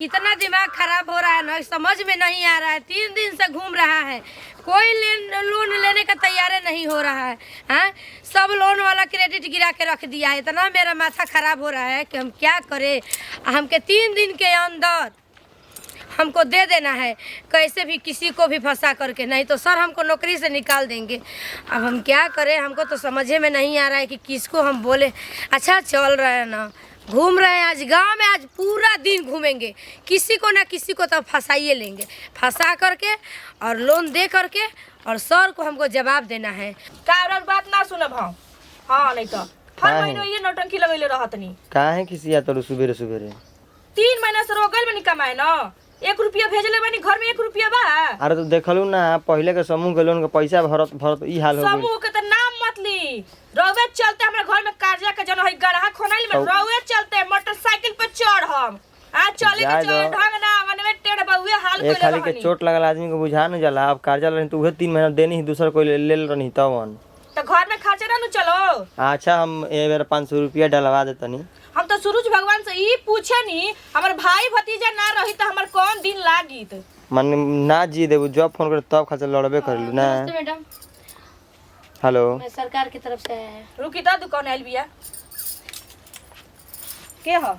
इतना दिमाग खराब हो रहा है ना, समझ में नहीं आ रहा है। 3 दिन से घूम रहा है, कोई लोन लेने का तैयार नहीं हो रहा है। हाँ, सब लोन वाला क्रेडिट गिरा के रख दिया है। इतना मेरा माथा खराब हो रहा है कि हम क्या करें। हमके 3 दिन के अंदर हमको दे देना है, कैसे भी किसी को भी फंसा करके, नहीं तो सर हमको नौकरी से निकाल देंगे। अब हम क्या करें, हमको तो समझे में नहीं आ रहा है कि किसको हम बोले। अच्छा चल रहा है ना, घूम रहे हैं आज गांव में, आज पूरा दिन घूमेंगे, किसी को ना किसी को तो फंसाइए लेंगे, फंसा करके और लोन दे करके, और सर को हमको जवाब देना है। का बात ना सुनब हम। हाँ नहीं तो हर महीने ये नौटंकी लगैले रहत नहीं। काहे खिसिया तोरू सुबेरे सुबेरे? 3 महीना से रोगल में नहीं कमाए ना। 1 रुपया भेजले बानी, घर में 1 रुपया बा। अरे तो देखलू ना, पहले के समूह के लोन के पैसा भरत भरत ई हाल हो गइल। समूह के त नाम मत ली। रोवे चलते हमरा घर में कर्जा के जन है गड़हा खोनाइल में रोवे चलते मोटरसाइकिल पे चढ़ हम। आ चले के चढ़ ढंग ना मनवे टेढ़ बहुए हाल एक खाली के चोट लगल आदमी को बुझा न जाला। अब कर्जा लेनी तो उहे 3 महीना देनी ही, दूसर कोई ले रहनी तवन तो घर में खर्चा ना चलो। अच्छा हम ए बेर 500 रुपया डलवा देतनी। हम तो सूरज भगवान से ई पूछे नी, हमर भाई भतीजा ना रही तो हमर कौन दिन लागित। मन ना जी देबू, जब फोन करे तब खातिर लड़बे करलू ना। मैडम हेलो, मैं सरकार की तरफ से आया है। रुकी तो दुकान आइल बिया के हो,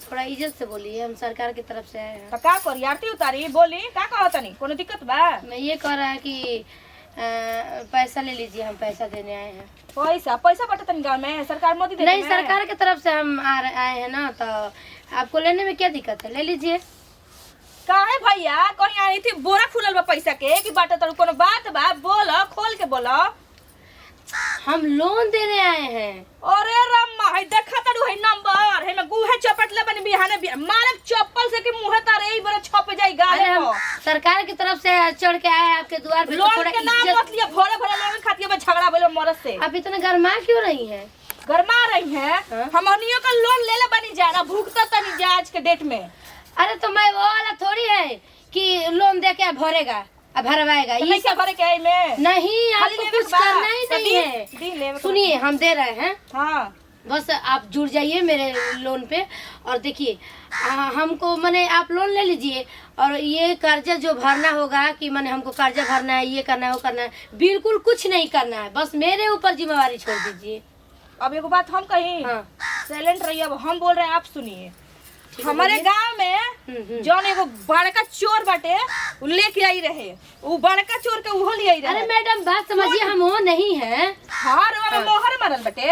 थोड़ा इज्जत से बोलिए, हम सरकार की तरफ से आए हैं। तो का करी आरती उतारी बोली का कहतनी, कोनो दिक्कत बा? मैं ये कह रहा है कि पैसा ले लीजिए, हम पैसा देने आए हैं। पैसा बटतन गाँव में सरकार मोदी नहीं, सरकार की तरफ से हम आए हैं ना, तो आपको लेने में क्या दिक्कत है, ले लीजिए। काहे भैया कहीं आई थी बोरा खुलल बा पैसा के कि बाटे तो कोनो बात बा, बोलो खोल के बोलो। हम लोन देने आए हैं। अरे रम्मा है देखा तड़ू है नंबर है में गुहे चपटले बनी बिहाने मारक चप्पल से के मुंह तारे ई बरे छप जाई गाले को। सरकार की तरफ से चढ़ के आए आपके द्वार पे, तो लोन थोड़ा के नाम मत लिया, भोरे भोरे लोन खातिर में झगड़ा भइलो मरद से। आप इतना गरमा क्यों रही हैं? गरमा रही हैं? हमनियो का लोन ले ले बनी जा ना, भुगता तनी जा आज के डेट में। अरे तो मैं वो वाला थोड़ी है कि लोन दे के भरेगा भरवाएगा। ये सब भरे के में नहीं, आपको कुछ करना ही नहीं है। सुनिए, हम दे रहे हैं। हाँ, बस आप जुड़ जाइए मेरे लोन पे, और देखिए हमको माने आप लोन ले लीजिए, और ये कर्जा जो भरना होगा कि माने हमको कर्जा भरना है, ये करना है, वो करना है, बिल्कुल कुछ नहीं करना है, बस मेरे ऊपर जिम्मेवारी छोड़ दीजिए। अब एगो बात हम कही, साइलेंट रहिए, अब हम बोल रहे हैं आप सुनिए। हमारे गांव में जौन एगो बड़का चोर बाटे उ लेके आई रहे, उ बड़का चोर के उहो ले आई रहे। अरे मैडम बात समझिए, हम वो नहीं है। हाँ, रोवा में मोहर मारल बाटे।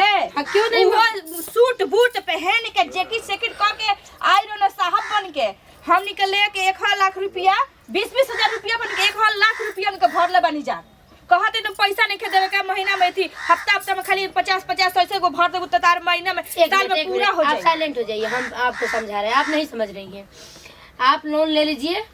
क्यों नहीं? वो सूट बूट पहन के जैकेट सेकेट क के आई रहो ना साहब बन के। हम निकल लेके 1 लाख रुपया 20-20 हजार रुपया बन के 1 लाख रुपया के भरले बनी जा। कहते तो पैसा नहीं देवे का, महीना में थी हफ्ता में खाली 50-50 ऐसे को भर देबो तो तार महीना में साल में पूरा हो जाए। आप साइलेंट हो जाइए, हम आपको समझा रहे हैं, आप नहीं समझ रही हैं। आप लोन ले लीजिए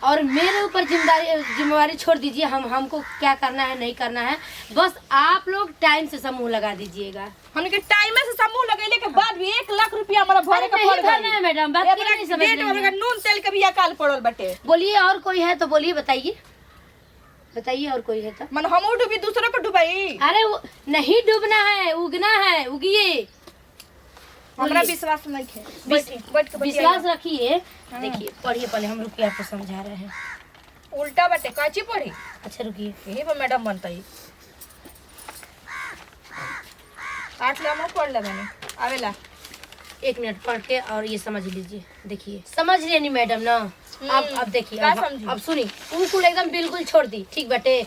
और मेरे ऊपर जिम्मेवारी छोड़ दीजिए। हमको क्या करना है नहीं करना है, बस आप लोग टाइम से समूह लगा दीजिएगा। हमके टाइम से समूह लगेले के बाद भी 1 लाख रुपया हमारा भरे का पड़ गया है मैडम। बात क्यों नहीं समझ रही हैं? नून तेल के भी अकाल पड़ल बटे। बोलिए, और कोई है तो बोलिए, बताइए और कोई है तो। मन हम डूबी दूसरों को डुबाई? अरे नहीं डूबना है, उगना है, उगिए। हमरा विश्वास नहीं है। बैठ के विश्वास रखिए। देखिए, पढ़िए पहले, हम रुकिए आपको समझा रहे हैं। उल्टा बटे काची पढ़ी? अच्छा रुकिए, यही पर मैडम बनता ही 8 लाख पढ़ ले मैंने आवेला। 1 मिनट पढ़ के और ये समझ लीजिए। देखिए, समझ रही नहीं मैडम ना? अब देखिए, अब सुनी, उनको एकदम बिल्कुल छोड़ दी, ठीक बटे?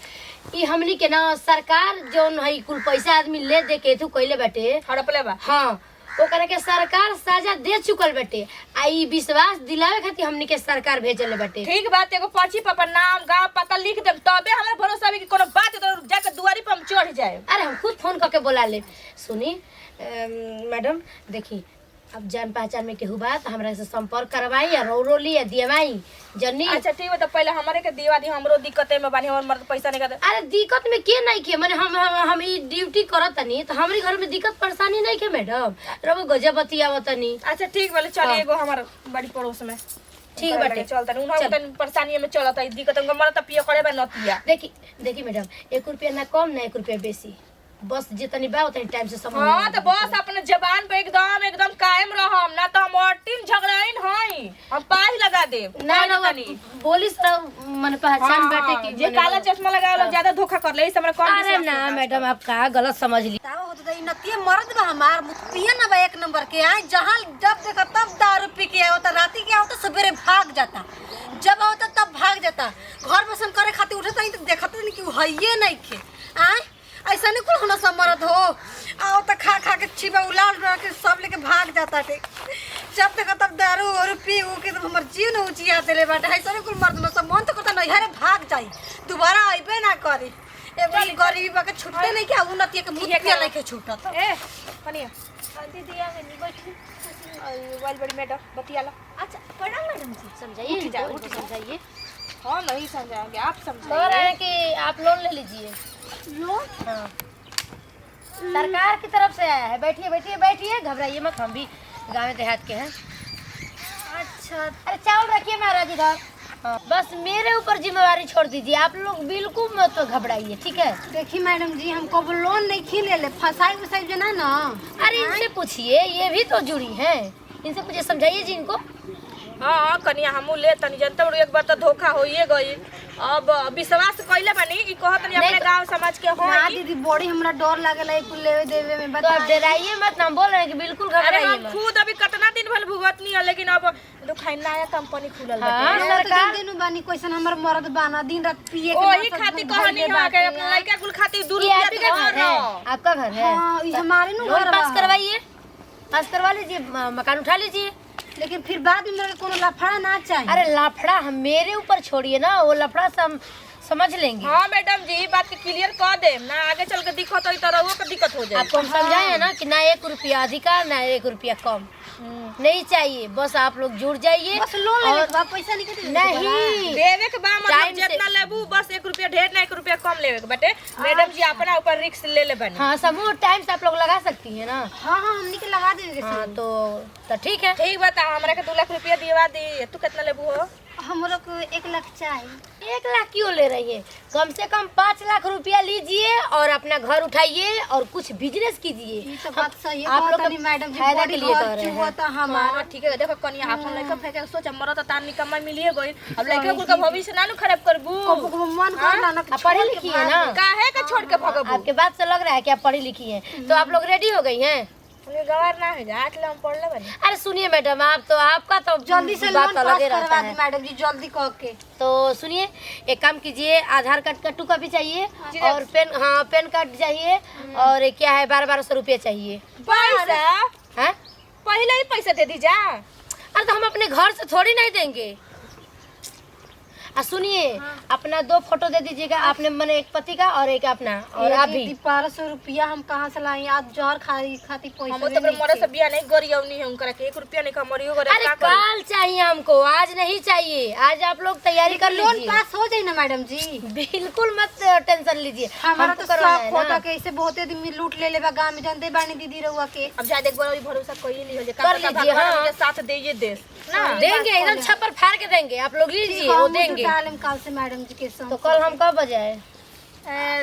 ये हमनी के ना सरकार जो है कुल पैसा आदमी ले दे के तू कइले बटे हड़पले बा। हाँ, ओकरा के सरकार सजा दे चुकल बटे। आई विश्वास दिलावे खातिर हमनी के सरकार भेजले बटे। ठीक बात, एगो पर्ची पर नाम गांव पता लिख देम तबे हमरा भरोसा है कि कोनो बात तो जाके दुआरी पर हम चढ़ जाए। अरे हम खुद फोन करके बोला ले। सुनी मैडम, देखी, अब जान पहचान में केहू बात हमरा से संपर्क करवाई या रो ली या दिवाई जन्नी। अच्छा ठीक है, तो पहले हमारे के दिवा दी, हमरो दिक्कत है में बानी, हमर मर्द पैसा नहीं करते। अरे दिक्कत में के नहीं के, माने हम ई ड्यूटी करत नहीं तो हमारे घर में दिक्कत परेशानी नहीं के मैडम। रबो गजबती आवतनी। अच्छा ठीक बोले, चल एगो हमार बड़ी पड़ोस में ठीक बाटे, चलता नहीं उना तन परेशानी में चलता है, दिक्कत हमको मरत पियो करे बा नतिया। देखी मैडम, 1 रुपया ना कम ना 1 रुपया बेसी। बस जितनी बा उतनी टाइम से समझ हाँ तो बस अपने जबान पे एकदम एकदम कायम रहम ना तो हम ऑटिन झगड़ाइन हई हम पाही लगा दे ना ना बोली मन पहचान बैठे की जे काला चश्मा लगावलो ज्यादा धोखा कर ले इस हमरा कौन अरे ना मैडम आप कहा गलत समझ ली ताव होत दई नतिए मर्द बा हमार मुतिया ना बा एक नंबर के आए जहां जब देखा तब दारू पी के आवता राती के आवता सवेरे भाग जाता जब आवता तब भाग जाता घर बसन करे खातिर उठता ही तो देखत नहीं कि हइये नहीं के आए ऐसा नहीं कुल होना समरत हो आओ तो खा खा के छिपा उलाल के सब लेके भाग जाता थे जब देखा तब दारू और पी उ के तो हमर जीव न उचिया देले बाटे ऐसा नहीं कुल मर्द न सब मन तो करता नहीं हरे भाग जाई दोबारा आइबे ना करी ए बारी गरीबी बा के छुटते नहीं के उन्नति के मुतिया नहीं के छूटत ए कनिया दीदी आ गई बैठी मोबाइल बड़ी मैडम बतियाला अच्छा प्रणाम मैडम जी समझाइए उनको समझाइए हम नहीं समझाएंगे आप कह समझाइए रहे हैं कि आप लोन ले लीजिए लोन हाँ सरकार की तरफ से आया है बैठिए बैठिए बैठिए घबराइए मत हम भी गाँव देहात के हैं अच्छा अरे चावल रखिए महाराज इधर हाँ, बस मेरे ऊपर जिम्मेवारी छोड़ दीजिए आप लोग बिल्कुल मत घबराइए ठीक है देखिए मैडम जी हमको वो लोन नहीं खिले ले फसाई वसाई जो ना अरे इनसे पूछिए ये भी तो जुड़ी हैं इनसे पूछिए समझाइए जी इनको हाँ कनिया हमू ले तनी जनता बड़ी एक बार तो धोखा होइए गई अब विश्वास कइले बानी ई कहत नहीं अपने नहीं तो- गांव समाज के हो ना दीदी बड़ी हमरा डर लागेला एक लेवे देवे में तो आप बताइए डराइए मत ना बोल रहे हैं कि बिल्कुल अरे घबराइए हम मत खुद अभी कितना दिन भर भुगतनी है लेकिन अब दुखाई नया कंपनी खुलल हाँ, बाटे सरकार- दिन बानी क्वेश्चन हमर मर्द बाना दिन रात पिए के ओही बाद सब खातिर लोग कहनी भइले है कि बाटे अपने लड़का कुल खातिर दूर ये आप ही का घर है आपका घर है हां ई हमारे नु लोन घर पास बा। करवाइए पास करवा लीजिए मकान उठा लीजिए लेकिन फिर बाद में मेरे को कोनो लफड़ा ना चाहिए अरे लफड़ा हम मेरे ऊपर छोड़िए ना वो लफड़ा से हम समझ लेंगे हाँ मैडम जी ई बात के क्लियर कर दे ना आगे चल के दिक्कत होई तो रहुओ के दिक्कत हो जाए आपको हम समझाए हैं ना कि ना 1 रुपया अधिका ना 1 रुपया कम नहीं चाहिए बस आप लोग जुड़ जाइए बस लोन ले और- बा पैसा नहीं के नहीं देवे के बा मतलब टाइम से- जितना लेबू बस 1 रुपया ढेर ना 1 रुपया कम लेवे के बाटे मैडम जी अपना ऊपर रिस्क ले ले बनी हाँ समूह टाइम से आप लोग लगा सकती हैं ना हां हां हमनी के लगा देंगे हाँ तो ठीक है ठीक बता हमरा के 2 लाख रुपया दिवा दी तू कितना लेबू हो हमरो को 1 लाख चाहिए 1 लाख क्यों ले रही है कम से कम 5 लाख रुपया लीजिए और अपना घर उठाइए और कुछ बिजनेस कीजिए ई तो बात सही है आप लोग कहतनी मैडम जी फायदा बड़ी के लिए कह घर रहे हैं चुहता हमारा हाँ ठीक है देखो कनिया अपन लड़का फेंके के सोच मरत तार निकम्मा मिलिए गई अब लड़का कुल का भविष्य ना नु खराब करबू कबो कबो मन करला ना कि आप पढ़ी छोड़ के लिखी है भाग ना काहे के छोड़ के भगबू आपके बात से लग रहा है कि आप पढ़ी लिखी हैं तो आप लोग रेडी हो गई हैं मुझे गवार ना है जा आठ ले हम पढ़ ले बनी अरे सुनिए मैडम आप तो आपका तो जल्दी से बात लोन पास अलग ही रहता करवा है दी मैडम जी जल्दी कह के तो सुनिए एक काम कीजिए आधार कार्ड का 2 कॉपी चाहिए और पेन कार्ड चाहिए और क्या है 1200 रुपये चाहिए पैसा हैं पहले ही पैसा दे दी जा अरे तो हम अपने घर से थोड़ी नहीं देंगे सुनिए अपना 2 फोटो दे दीजिएगा आपने मैंने एक पति का और एक अपना और आप भी 1200 रुपया हम कहाँ से लाई आज जहर खाती पैसा हम तो मरे से बिया नहीं गरियौनी है उनकरा के 1 रुपया नहीं कमरियो करे अरे कल चाहिए हमको आज नहीं चाहिए आज आप लोग तैयारी कर लोन लीजिए पास हो जाए ना मैडम जी बिल्कुल मत टेंशन लीजिए हमारा हमको तो करवाना शौक है होता ना। कि ऐसे बहुते दिन लूट ले लेबा गांव में जानते बानी दीदी रहुआ के अब जा देख बार भरोसा कोई नहीं हो जे कर लीजिए, हाँ। के साथ देइए देश ना देंगे एकदम छप्पर फाड़ के देंगे आप लोग लीजिए वो देंगे डालेम काल से मैडम जी के संग तो कल हम कब बजाए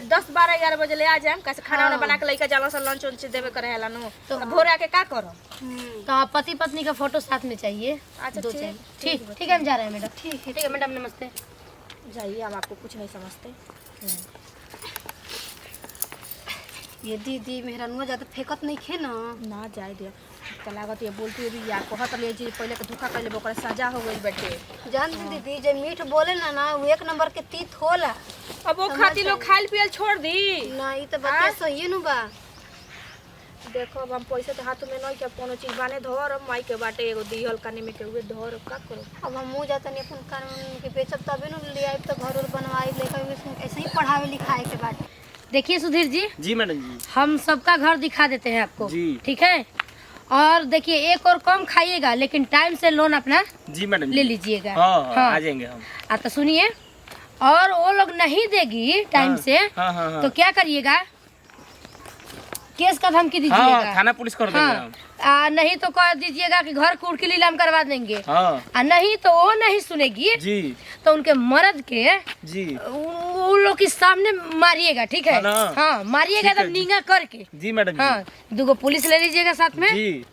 10 12 11 बजे ले आ जाए कैसे खाना वाना बना के लइका जाला से लंच उंच देवे करे हला नु तो भोर आके का करो तो आप पति पत्नी का फोटो साथ में चाहिए अच्छा, 2 ठीक, चाहिए ठीक ठीक है हम जा रहे हैं मैडम ठीक है ठीक है मैडम नमस्ते जाइए हम आपको कुछ नहीं समझते ये दीदी मेहरानुआ ज्यादा फेकत नहीं खे ना ना जाए दे तो लागत ये बोलती है भी यार कहत ले जी पहले के धोखा कइले ओकरा सजा हो गई बेटे जान दीदी जे मीठ बोले ना ना वो 1 नंबर के तीत होला अब वो खातिर लोग खाइल पियल छोड़ दी ना ई तो बता सही नु बा देखो अब हम पैसे तो हाथ में नहीं के कोनो चीज बाने धर अब माई के बाटे एगो दिहल काने में के हुए धर का करो अब हम मुँह जाता नहीं अपन कानून के बेचब तबे नु ले आइब तो घर और बनवाई लेकर ऐसे ही पढ़ावे लिखाए के बाटे देखिए सुधीर जी जी मैडम जी हम सबका घर दिखा देते हैं आपको जी। ठीक है और देखिए एक और कम खाइएगा लेकिन टाइम से लोन अपना जी मैडम ले लीजिएगा हाँ आ जाएंगे हम तो सुनिए और वो लोग नहीं देगी टाइम से हाँ हाँ हाँ तो क्या करिएगा केस का धमकी हाँ दीजिएगा। थाना पुलिस कर देंगे हाँ हम। नहीं तो कह दीजिएगा कि घर कूड़ की नीलाम करवा देंगे। हाँ नहीं तो वो नहीं सुनेगी जी तो उनके मर्द के जी उन लोग के सामने मारिएगा, ठीक है? हाँ ना? हाँ मारिएगा ठीक है तब जी। नींगा करके। जी मैडम हाँ 2 पुलिस ले लीजिएगा साथ में जी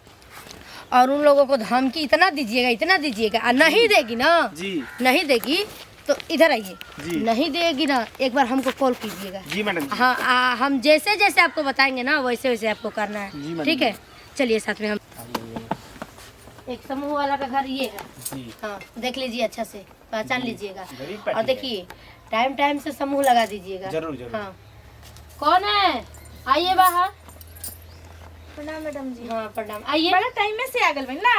और उन लोगों को धमकी इतना दीजिएगा और नहीं देगी ना, जी नहीं देगी तो इधर आइए, जी। नहीं देगी ना एक बार हमको कॉल कीजिएगा। जी मैडम जी। हाँ हम जैसे जैसे आपको बताएंगे ना वैसे वैसे आपको करना जी है, मैडम। ठीक है? चलिए साथ में हम एक समूह वाला का घर ये है। जी हाँ देख लीजिए अच्छा से पहचान लीजिएगा गरीब और पार्टी है। देखिए टाइम से समूह लगा दीजिएगा। जरूर जरूर। हाँ कौन है? आइए बाहर। प्रणाम मैडम जी। हाँ प्रणाम, आइए। बड़ा टाइम में से आ गल ना।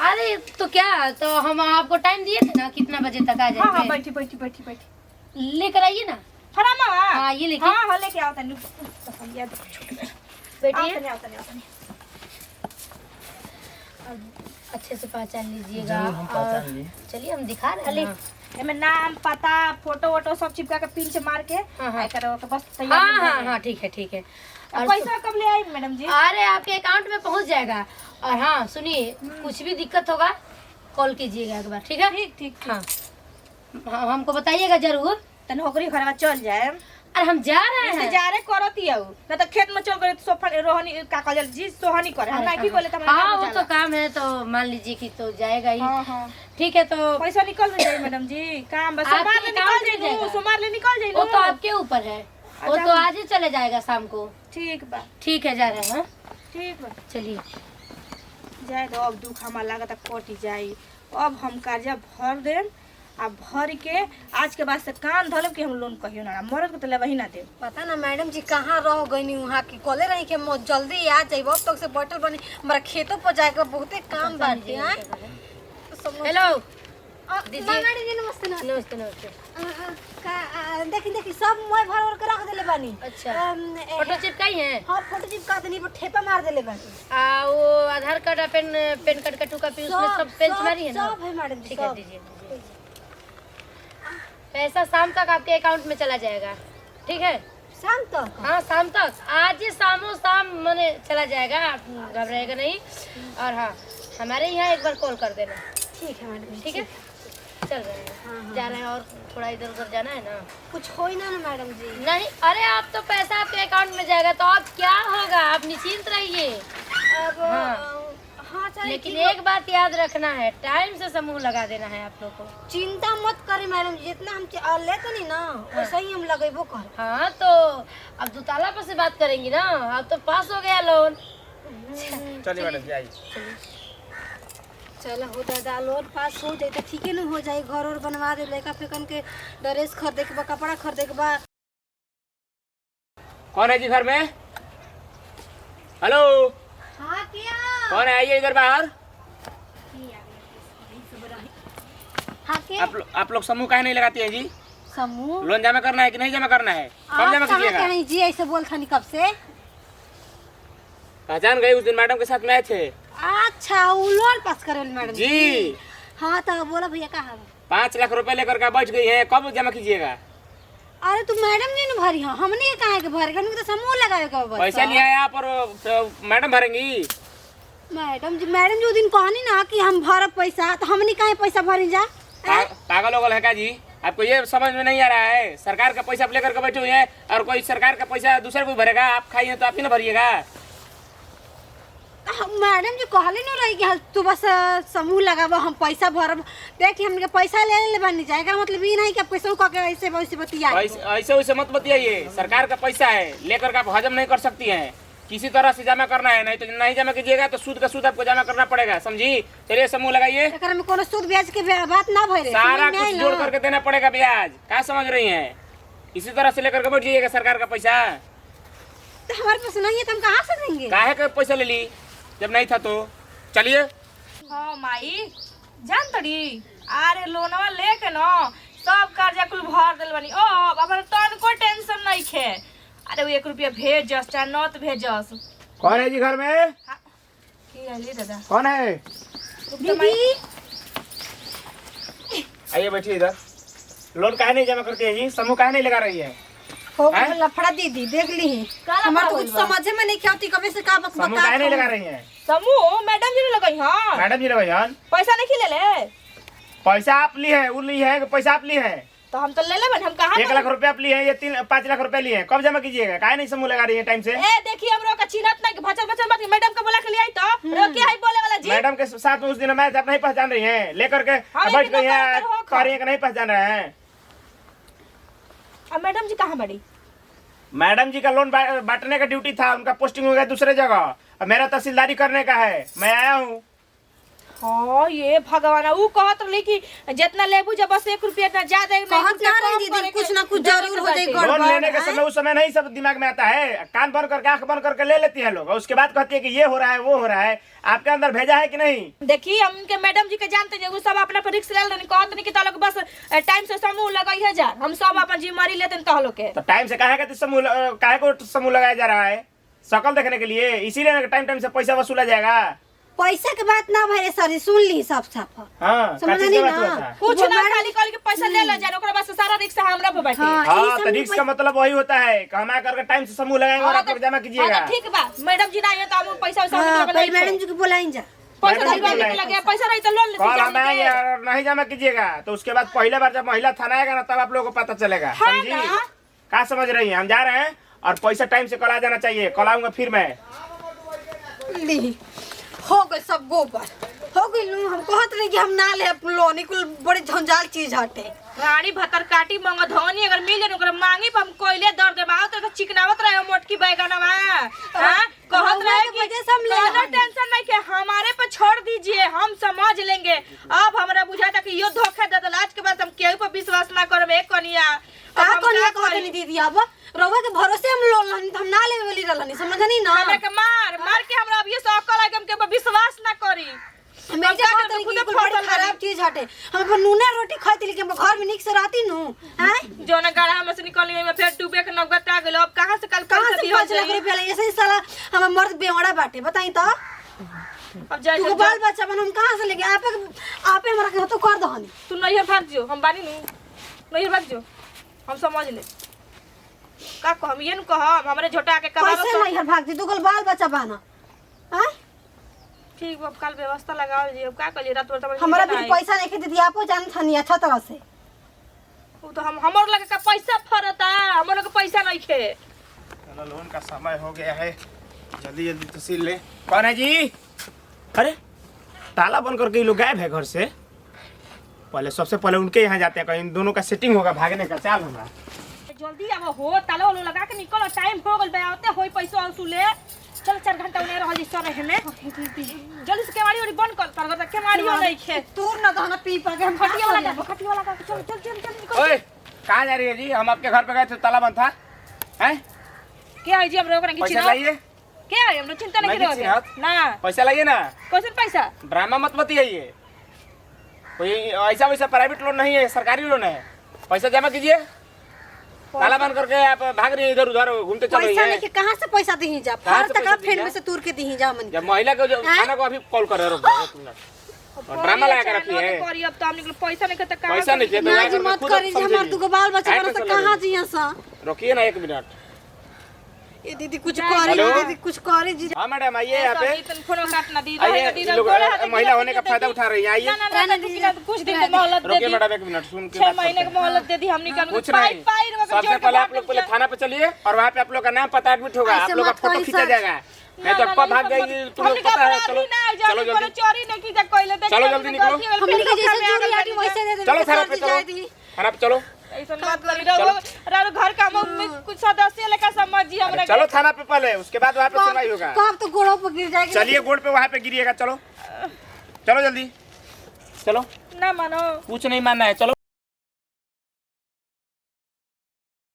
अरे तो क्या, तो हम आपको टाइम दिए थे ना कितना बजे तक आ हाँ हाँ जाएंगे। बैठी। लेकर आइए ना। हरामा। हाँ ये लेके हाँ लेके आओ तनी। बैठिए, आओ तनी। अच्छे से पहचान लीजिएगा। जरूर हम पहचान लिए। चलिए हम दिखा रहे हैं ना। एमे नाम पता फोटो वोटो सब चिपका के पिन से मार के हाँ। आई करो तो बस तैयार हो जाएगा। हाँ ठीक है। और पैसा कब ले आई मैडम जी? अरे आपके अकाउंट में पहुंच जाएगा। और हाँ सुनिए, कुछ भी दिक्कत होगा कॉल कीजिएगा एक बार, ठीक है? ठीक। हाँ हमको बताइएगा जरूर। त नौकरी घरवा चल जाए। अरे हम जा रहे इससे हैं। जा रहे करती है न तो खेत में चल गए तो सोफा रोहनी का कजल जी सोहनी करे हम नहीं बोले त हाँ वो तो काम है तो मान लीजिए कि तो जाएगा ही। हां ठीक है तो पैसा निकल जाए मैडम जी। काम बस आपके सोमवार ले account निकल में जाए जाएगा। सोमवार ले निकल जाए वो तो आपके ऊपर है, वो तो आज ही चले जाएगा शाम को। ठीक बा ठीक है जा रहे हैं। ठीक बा चलिए जाए तो अब दुख हमारा लागत कट जाए। अब हम कर्जा भर देम आ भर के आज के बाद से कान धरब कि हम लोन कहियो ना मरद को तो लेबही ना दे। पता ना मैडम जी कहाँ रह गई वहाँ की कॉले रही के जल्दी आ जाइब। अब तक से बैठल बनी हमारा खेतों पर जाएगा बहुते काम बाटे। हेलो मैडम जी नमस्ते। नमस्ते। देखी सब मोबाइल भर के रख देले बानी। अच्छा फोटो चिपकाई है? हाँ फोटो चिपका देनी पर ठेपा मार देले बानी। वो आधार कार्ड और पेन कार्ड का टू कॉपी उसमें सब पेंच मारी है ना? सब है मैडम जी। ठीक है दीजिए। पैसा शाम तक आपके अकाउंट में चला जाएगा, ठीक है? शाम तक? हाँ शाम तक, आज ही शाम मैंने चला जाएगा, आप घबराएगा नहीं। और हाँ हमारे यहाँ एक बार कॉल कर देना। ठीक है मैडम जी। ठीक है चल रहे हैं, जा रहे हैं और थोड़ा इधर उधर जाना है ना। कुछ हो ही ना मैडम जी। नहीं अरे आप तो पैसा आपके अकाउंट में जाएगा तो अब क्या होगा, आप निश्चिंत रहिए। अब हाँ चलिए लेकिन एक बात याद रखना है, टाइम से समूह लगा देना है आप लोग को। चिंता मत करें मैडम जी। जितना हम लेते नहीं ना वैसा ही हम लगेबो कर। हाँ तो अब दुताला पर से बात करेंगी ना, अब तो पास हो गया लोन। चलिए मैडम जी आइए। चलो हो दादा लोन पास हो जाए तो ठीक है ना हो जाए। घर और बनवा दे, लड़का फेकन के ड्रेस खरीदे के बा, कपड़ा खरीदे के बा। कौन है जी घर में? हेलो हाँ क्या? कौन है? आइए इधर बाहर। हाँ क्या? आप लोग समूह काहे नहीं लगाती है जी? समूह लोन जमा करना है कि नहीं जमा करना है? कब जमा कीजिएगा? कहीं जी ऐसे बोल था नहीं कब से। पहचान गई, उस दिन मैडम के साथ में आए थे। अच्छा वो लोन पास करे मैडम जी हाँ तो बोला भैया कहाँ? 5 लाख रुपए लेकर के बैठ गई है, कब जमा कीजिएगा? अरे तू मैडम जी ने भरी। हाँ हमने ये कहा कि भर हमने तो समूह लगावे का बस। पैसा लिया है आप और मैडम भरेंगी? मैडम जी जो दिन कहनी ना कि हम भरब पैसा तो हमने कहे पैसा भरी जा। पागल होगल है क्या जी? आपको ये समझ में नहीं आ रहा है? सरकार का पैसा आप लेकर के बैठे हुए हैं और कोई सरकार का पैसा दूसरे को भरेगा, आप खाइए तो आप ही ना भरिएगा। मैडम जी कहले नहीं रही कि तू बस समूह लगाबो हम पैसा भरब। देखिए हमने पैसा ले बनी जाएगा, मतलब ये नहीं कि पैसा का ऐसे वैसे बतिया। ऐसे वैसे मत बतियाइए, सरकार का पैसा है लेकर के आप हजम नहीं कर सकती हैं। किसी तरह से जमा करना है, नहीं तो नहीं जमा कीजिएगा तो सूद का सूद आपको जमा करना पड़ेगा, समझी? चलिए समूह लगाइए। एकरा में कोनो सूद ब्याज के बात ना भरे, सारा कुछ जोड़ करके देना पड़ेगा ब्याज। क्या समझ रही हैं? इसी तरह से लेकर के बैठ जाइएगा सरकार का पैसा। तो हमारे पास नहीं है तो हम कहाँ से देंगे? काहे का पैसा ले ली जब नहीं था तो? चलिए। हाँ माई जान तड़ी अरे लोनवा लेके न सब कर्जा कुल भर दिल बनी। ओ अब तन को टेंशन नहीं खे। अरे वो 1 रुपया भेजस चाहे नत भेजस। कौन है जी घर में? की है दादा? कौन है? दीदी आइए बैठिए इधर। लोन काहे नहीं जमा करती है जी? समूह काहे नहीं लगा रही है? हो हैं? गया लफड़ा दीदी देख ली हमार तो कुछ समझे में नहीं आवती कबे से का बक समूह काहे नहीं लगा रही हैं? समूह मैडम जी ने लगाई हां मैडम जी लगाई हन। पैसा नहीं खिले ले पैसा आप ली है, वो ली है कि पैसा आप ली है? तो हम तो ले ले हम कहां 1 लाख रुपए आप लिए हैं, ये 5 लाख रुपए लिए हैं। कब जमा कीजिएगा? काहे नहीं समूह लगा रही है टाइम से? ए देखिए हमरो का चिन्हत नहीं भचर भचर मत मैडम को बोला के ले आई तो रोके आई बोले वाला जी मैडम के साथ में उस दिन मैं आप नहीं पहचान रही हैं, लेकर के हाँ, बैठ ये गई हैं, तो हो, कह रही हैं कि नहीं पहचान रहे हैं। अब मैडम जी कहां बड़ी मैडम जी का लोन बांटने का ड्यूटी था, उनका पोस्टिंग हो गया दूसरे जगह। अब मेरा तहसीलदारी करने का है, मैं आया हूँ। हाँ ये भगवान ऊ कहत रही कि जितना लेबू जब बस 1 रुपया इतना ज्यादा कहत ना रही दीदी कुछ ना कुछ जरूर हो जाए लोन गड़बड़ लेने के समय उस समय नहीं सब दिमाग में आता है, कान बंद करके आंख बंद करके ले लेती है लोग, और उसके बाद कहती है कि ये हो रहा है वो हो रहा है। आपके अंदर भेजा है कि नहीं? देखिए हम उनके मैडम जी के जानते हैं वो सब अपना पर रिस्क ले लेनी कहत नहीं कि तालोग बस टाइम से समूह लगाई है जा हम सब अपन जिम्मेदारी लेते हैं तालो के तो टाइम से काहे को समूह लगाया जा रहा है? शकल देखने के लिए, इसीलिए टाइम से पैसा वसूला जाएगा। पैसा के बात ना भरे सॉरी सुन ली साफ साफ हाँ, समझ काची नहीं से बात ना। हुआ था? कुछ ना खाली कल के पैसा ले ले जा ओकरा बस सारा रिस्क हमरा पे बैठे हाँ, हाँ, यही तो सब रिस्क का मतलब वही होता है, कमा करके टाइम से समूह लगाएंगे और आप लोग जमा कीजिएगा। हाँ, तो ठीक बा मैडम जी ना आए तो हम पैसा वैसा हाँ, हम पहले मैडम जी को बुलाइन जा पैसा मैडम जी नहीं बुलाएं। लगे पैसा नहीं तो लोन ले कल हम आएंगे और नहीं जमा कीजिएगा तो उसके बाद पहले बार जब महिला थाना आएगा ना तब आप लोगों को पता चलेगा। हाँ समझी? ना। क्या समझ रही हैं? हम जा रहे हैं और पैसा टाइम से कल आ जाना चाहिए। कल आऊंगा फिर मैं। ली हो गए सब गोबर हो गई हम कहत रही कि हम ना ले लोनी कुल बड़ी झंझाल चीज हटे रानी भतर काटी मंग धोनी अगर मिल जाए ओकरा मांगी पर हम कोयले दर्द दे माओ तो चिकनावत रहे मोटकी बैगनवा हां कहत रहे कि कोनो टेंशन नहीं के हमारे पे छोड़ दीजिए हम समझ लेंगे। अब हमरा बुझाता कि यो धोखा दे दल आज के बाद हम केहू पर विश्वास ना करब एक कनिया का कोनिया कहत नहीं दीदी अब रउवा के भरोसे हम लोन लनी हम ना लेवे वाली रहनी समझनी ना हमरा के मार के हमरा अब ये सकल है कि हम के पर विश्वास ना करी मेरे जे कहत रही कि बड़ी खराब चीज हटे हम अपन नूने रोटी खाती लेकिन हम घर में निक से रहती नु हैं जो ना गाड़ा में से निकलनी में फिर डूबे के नौबत आ गेल अब कहां से कल कहां से 5 लाख रुपया ले ऐसे ही साला हम मर्द बेवड़ा बाटे बताई तो अब जाए तू बाल बच्चा बन हम कहां से लेके आपे हमरा के तो कर दहनी तू नहीं भाग जो हम बानी नहीं भाग जो हम समझ ले का कहम ये न कहम हमरे झोटा के कबाब पैसे नहीं हर भाग दी तू कल बाल बच्चा बना हैं ठीक बा कल व्यवस्था लगाओ जी अब का करिए रात भर हमरा भी पैसा नहीं दीदी आपो जान थनी अच्छा तरह से वो तो हम हमर लगे का पैसा फरता हमर लगे पैसा नहीं खे चलो लोन का समय हो गया है, जल्दी जल्दी तहसील ले। कौन है जी? अरे ताला बंद करके ये लोग गायब है घर से। पहले सबसे पहले उनके यहाँ जाते हैं, कहीं इन दोनों का सेटिंग होगा भागने का। चाल होगा जल्दी अब हो ताला वाला लगा के निकलो टाइम हो गेल बे आते होई पैसा वसूले चल 4 घंटा उन्हें रह जी सर है जल्दी से केवाड़ी वाली बंद कर कर केवाड़ियो नहीं खे तूर ना दहना पी पा के हम खटिया वाला का चल चल चल चल निकल ओए कहाँ जा रही है जी? हम आपके घर पे गए थे, ताला बंद था। हैं? क्या है जी हम रोक रहे हैं पैसा लाइए। क्या है हम चिंता नहीं नहीं करो ना पैसा लाइए ना। कौन पैसा ड्रामा मत बताइए, कोई ऐसा वैसा प्राइवेट लोन नहीं है, सरकारी लोन है। पैसा जमा कीजिए। ताला बंद करके आप भाग रही है इधर उधर घूमते चल रही पैसा है। नहीं के कहां से पैसा दही जा कहाँ फार से तक पैसा आप फेन दीजा? में से तूर के दही जा मन जब महिला को जो खाना को अभी कॉल कर रहे हो ड्रामा लगा कर रखी है। करी अब तो हमने के पैसा नहीं के कहां पैसा नहीं है तो ना लगा जी करके मत खुद करी जी हमर समझिए। दुगो बाल बच्चा काहे बन पैसा से कहां लगे? जिया सा रोकिए ना 1 मिनट। ये दीदी कुछ करे हेलो? दीदी कुछ करे जी हाँ मैडम आइए यहाँ पे। फोनो काटना दी आइए, ये लोग महिला होने का फायदा उठा रही है। आइए ना ना दीदी का कुछ दिन की मोहलत दे रोकिए दी मैडम 1 मिनट सुन के 6 बात महीने करते की मोहलत दे दी हमने का हैं। कुछ नहीं, सबसे पहले आप लोग पहले थाना पे चलिए और वहाँ पे आप लोग का नाम पता एडमिट होगा, आप ऐसे लोग का मत फोटो करी खींचा सर। जाएगा। मैं तो अप्पा भाग गई, तुम लोग पता है। चलो चलो जल्दी चोरी नहीं की जा कोइले देख चलो जल्दी निकलो। हमनी के जैसे चोरी आटी वैसे दे दे चलो थाना पे चलो, थाना पे चलो। ऐसा बात करी रहो घर का कुछ सदस्य लेकर समझ जी हमरा चलो थाना पे पहले, उसके बाद वहाँ पे सुनवाई होगा। कब तो गोड़ों पर गिर जाएगी चलिए गोड़ पे वहाँ पे गिरिएगा। चलो चलो जल्दी चलो, ना मानो कुछ नहीं मानना है। चलो।